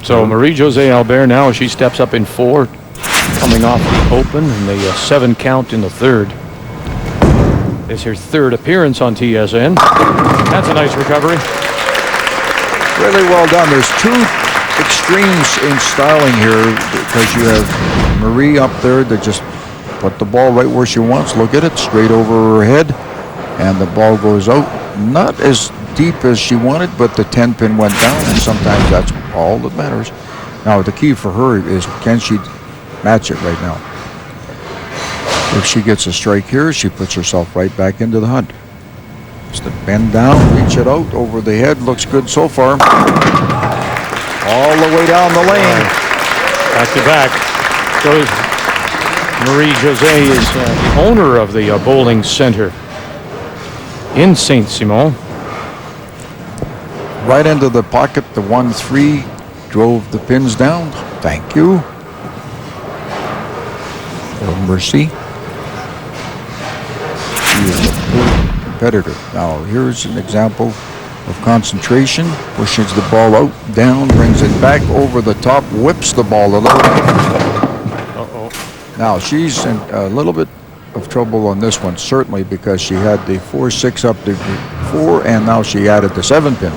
So Marie-Josee Albert now, she steps up in 4, coming off the open and the 7 count in the 3rd. It's her 3rd appearance on TSN. That's a nice recovery. Really well done. There's 2 extremes in styling here because you have Marie up there that just put the ball right where she wants. Look at it, straight over her head, and the ball goes out. Not as deep as she wanted, but the 10-pin went down, and sometimes that's all that matters. Now, the key for her is, can she match it right now? If she gets a strike here, she puts herself right back into the hunt. Just to bend down, reach it out over the head. Looks good so far. All the way down the lane. Back to back. Goes Marie-Josee is the owner of the bowling center in Saint-Simon. Right into the pocket, the 1-3 drove the pins down. Thank you. For Mercy. She is a good competitor. Now, here's an example of concentration. Pushes the ball out, down, brings it back over the top, whips the ball a little. Now, she's in a little bit of trouble on this one, certainly, because she had the 4-6 up to 4, and now she added the 7-pin.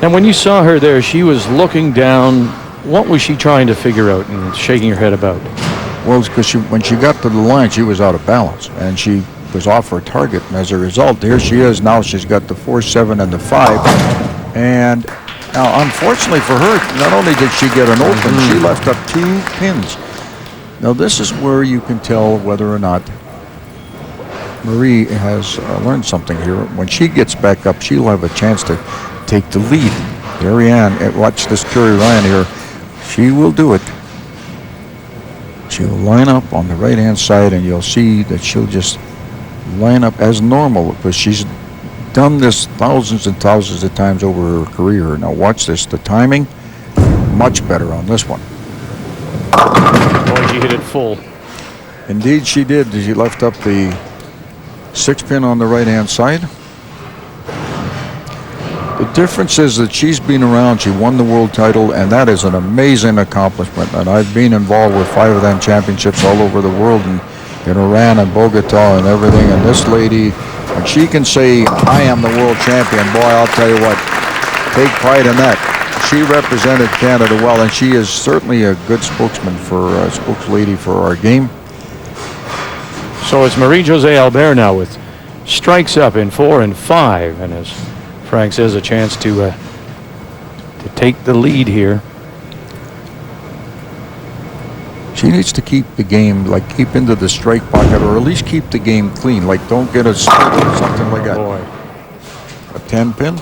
And when you saw her there, she was looking down. What was she trying to figure out and shaking her head about? Well, it's because when she got to the line, she was out of balance, and she was off her target. And as a result, here she is now. She's got the 4-7 and the 5. And now, unfortunately for her, not only did she get an open, she left up 2 pins. Now, this is where you can tell whether or not Marie has learned something here. When she gets back up, she'll have a chance to take the lead. Kerrie Ann, watch this Kerrie Ryan here. She will do it. She'll line up on the right-hand side, and you'll see that she'll just line up as normal because she's done this thousands and thousands of times over her career. Now watch this. The timing, much better on this one. Boy, she hit it full. Indeed she did. She left up the 6-pin on the right-hand side. The difference is that she's been around. She won the world title, and that is an amazing accomplishment. And I've been involved with 5 of them championships all over the world, and in Iran and Bogota and everything. And this lady, when she can say, I am the world champion, boy, I'll tell you what, take pride in that. She represented Canada well, and she is certainly a good spokesman for spokeslady for our game. So it's Marie-Josee Albert now with strikes up in 4 and 5, and as Frank says, a chance to take the lead here. She needs to keep the game, like keep into the strike pocket, or at least keep the game clean. Like don't get a split or something like that. Boy. A 10-pin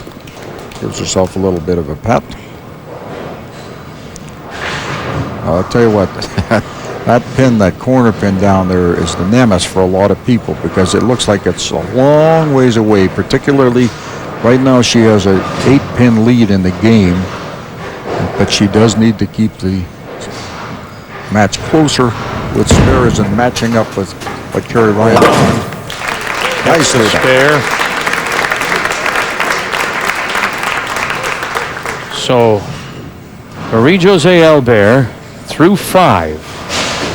gives herself a little bit of a pat. I'll tell you what, that pin, that corner pin down there is the nemesis for a lot of people because it looks like it's a long ways away. Particularly right now, she has a 8-pin lead in the game, but she does need to keep the match closer with spares and matching up with what Kerrie Ryan did. Nicely spare. So Marie-Josee Albert through 5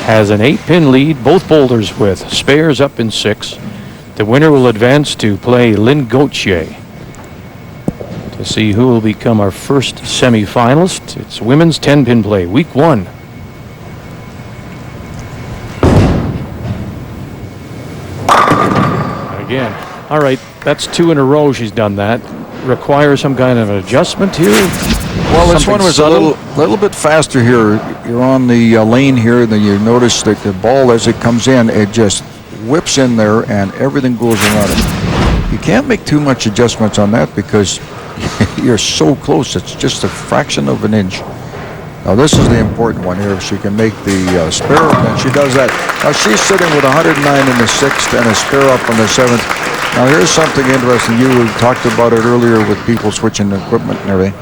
has an 8-pin lead, both boulders with spares up in 6. The winner will advance to play Lynn Gauthier to see who will become our first semi-finalist. It's women's 10-pin play, week 1. Again. All right, that's 2 in a row she's done that. Require some kind of an adjustment here? Well, this one was a little bit faster here. You're on the lane here, then you notice that the ball, as it comes in, it just whips in there and everything goes around it. You can't make too much adjustments on that because you're so close. It's just a fraction of an inch. Now this is the important one here. If she can make the spare, and she does that. Now she's sitting with 109 in the 6th and a spare up on the 7th. Now here's something interesting. You talked about it earlier with people switching equipment and everything.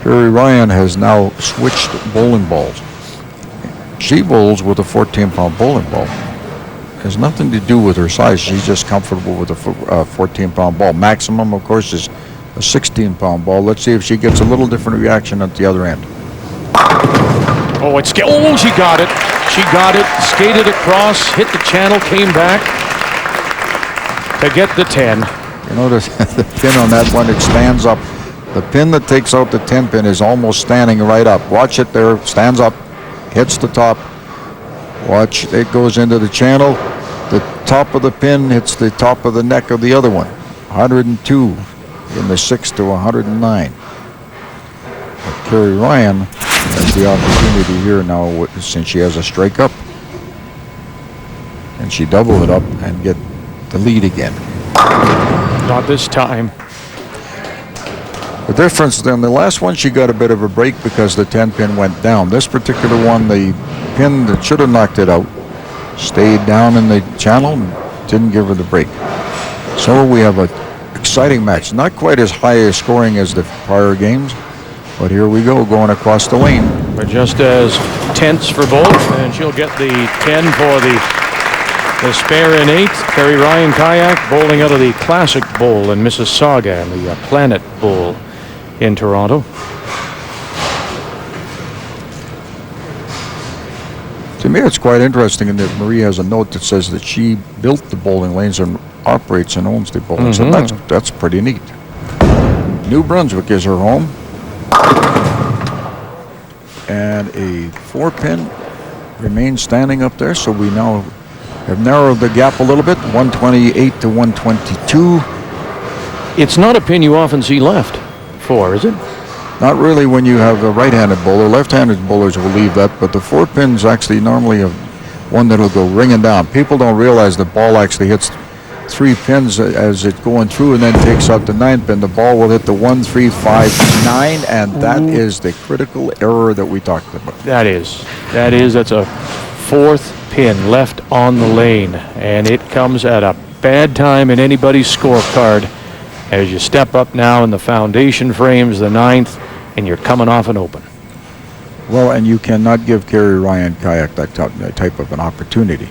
Kerrie Ryan has now switched bowling balls. She bowls with a 14-pound bowling ball. It has nothing to do with her size. She's just comfortable with a 14-pound ball. Maximum, of course, is a 16-pound ball. Let's see if she gets a little different reaction at the other end. Oh, she got it. She got it, skated across, hit the channel, came back to get the 10. You notice the pin on that one, it stands up. The pin that takes out the 10 pin is almost standing right up. Watch it there, stands up, hits the top. Watch, it goes into the channel. The top of the pin hits the top of the neck of the other one. 102 in the 6 to 109. But Kerrie Ryan has the opportunity here now since she has a strike up. And she double it up and get the lead again. Not this time. The difference then, the last one she got a bit of a break because the 10 pin went down. This particular one, the pin that should have knocked it out stayed down in the channel and didn't give her the break. So we have an exciting match. Not quite as high a scoring as the prior games, but here we go, going across the lane. But just as tense for both, and she'll get the 10 for the spare in 8th. Kerrie Ryan-Ciach bowling out of the Classic Bowl in Mississauga and the Planet Bowl in Toronto. To me, it's quite interesting in that Marie has a note that says that she built the bowling lanes and operates and owns the bowling. So that's pretty neat. New Brunswick is her home. And a 4-pin remains standing up there, so we now have narrowed the gap a little bit, 128 to 122. It's not a pin you often see left for, is it? Not really when you have a right-handed bowler. Left-handed bowlers will leave that, but the 4-pin's actually normally one that'll go ringing down. People don't realize the ball actually hits 3 pins as it's going through and then takes out the 9th pin. The ball will hit the 1, 3, 5, 9, and that is the critical error that we talked about. That's a 4th pin left on the lane, and it comes at a bad time in anybody's scorecard as you step up now in the foundation frames, the 9th, and you're coming off an open. Well, and you cannot give Kerrie Ryan-Ciach that type of an opportunity.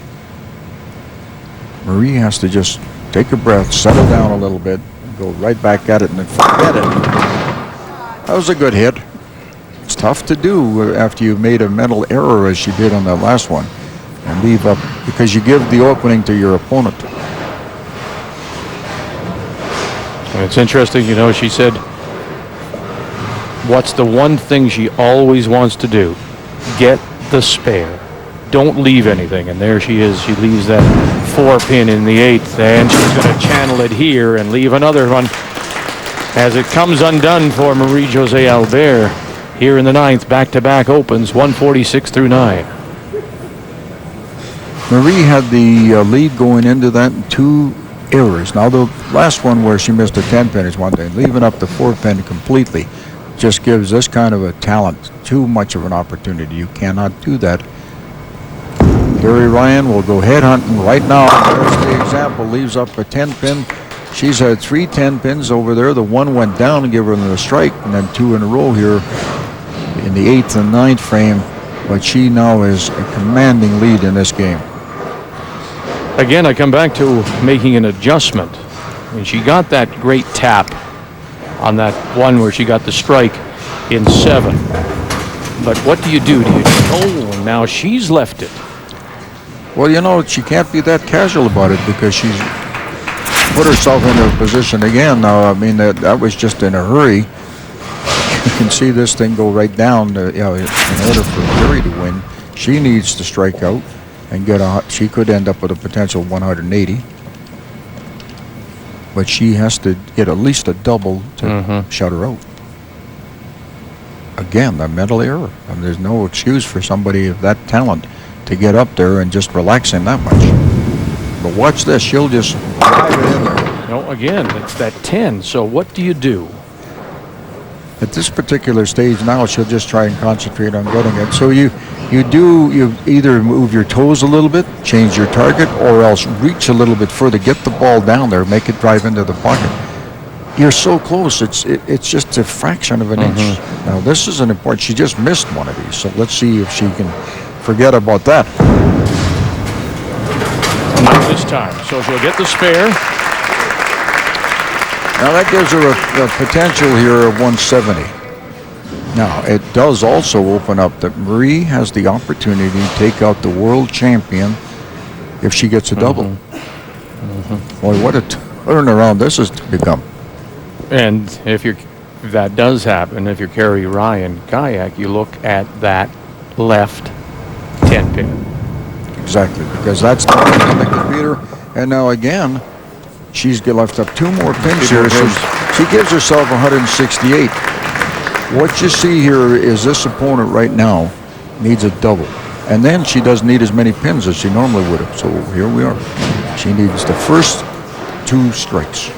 Marie has to just take a breath, settle down a little bit, go right back at it, and then forget it. That was a good hit. It's tough to do after you've made a mental error as she did on that last one and leave up because you give the opening to your opponent. And it's interesting, you know, she said, what's the one thing she always wants to do? Get the spare. Don't leave anything. And there she is. She leaves that 4-pin in the 8th, and she's going to channel it here and leave another one as it comes undone for Marie-Josee Albert here in the 9th. Back-to-back opens, 146 through 9. Marie had the lead going into that, 2 errors. Now the last one where she missed a 10-pin is one thing. Leaving up the 4-pin completely just gives this kind of a talent too much of an opportunity. You cannot do that. Kerrie Ryan will go head hunting right now. There's the example. Leaves up a 10-pin. She's had 3 10-pins over there. The one went down and gave her the strike, and then 2 in a row here in the 8th and 9th frame. But she now is a commanding lead in this game. Again, I come back to making an adjustment. And she got that great tap on that one where she got the strike in 7. But what do you do? Oh, now she's left it. Well, you know, she can't be that casual about it because she's put herself into a position again. Now, I mean, that was just in a hurry. You can see this thing go right down. In order for Kerrie to win, she needs to strike out and get she could end up with a potential 180. But she has to get at least a double to shut her out. Again, a mental error. And there's no excuse for somebody of that talent to get up there and just relax in that much. But watch this, she'll just drive it in there. No, again, it's that 10, so what do you do? At this particular stage now, she'll just try and concentrate on getting it. So you either move your toes a little bit, change your target, or else reach a little bit further, get the ball down there, make it drive into the pocket. You're so close, it's just a fraction of an inch. Now this is an important, she just missed one of these, so let's see if she can forget about that. Not this time. So she'll get the spare. Now that gives her a potential here of 170. Now, it does also open up that Marie has the opportunity to take out the world champion if she gets a double. Boy, what a turnaround this has become. And if that does happen, if you're Kerrie Ryan-Ciach, you look at that left 10 pin. Exactly, because that's the pin that could beat her. And now again, she's left up 2 more pins here. So she gives herself 168. What you see here is this opponent right now needs a double. And then she doesn't need as many pins as she normally would have. So here we are. She needs the first 2 strikes.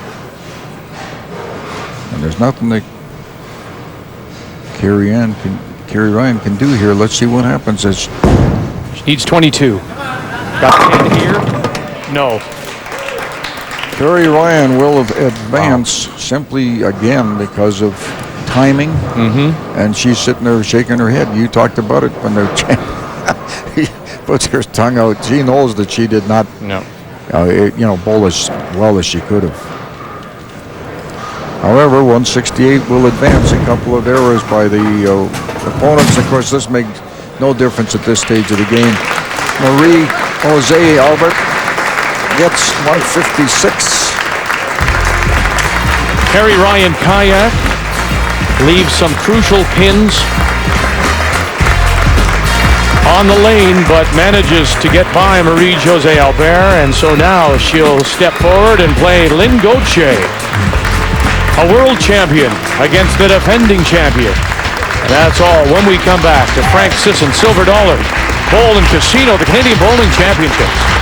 And there's nothing that Kerrie Ryan can do here. Let's see what happens. As she needs 22. Got the pin here? No. Kerrie Ryan will advance simply again because of timing. And she's sitting there shaking her head. You talked about it when he puts her tongue out. She knows that she did not, bowl as well as she could have. However, 168 will advance. A couple of errors by the opponents. Of course, this makes no difference at this stage of the game. Marie-Josee Albert gets 156. Kerrie Ryan-Ciach leaves some crucial pins on the lane, but manages to get by Marie-Josee Albert, and so now she'll step forward and play Lynn Gauthier, a world champion against the defending champion. And that's all when we come back to Frank Sisson Silver Dollars Bowl and Casino, the Canadian Bowling Championships.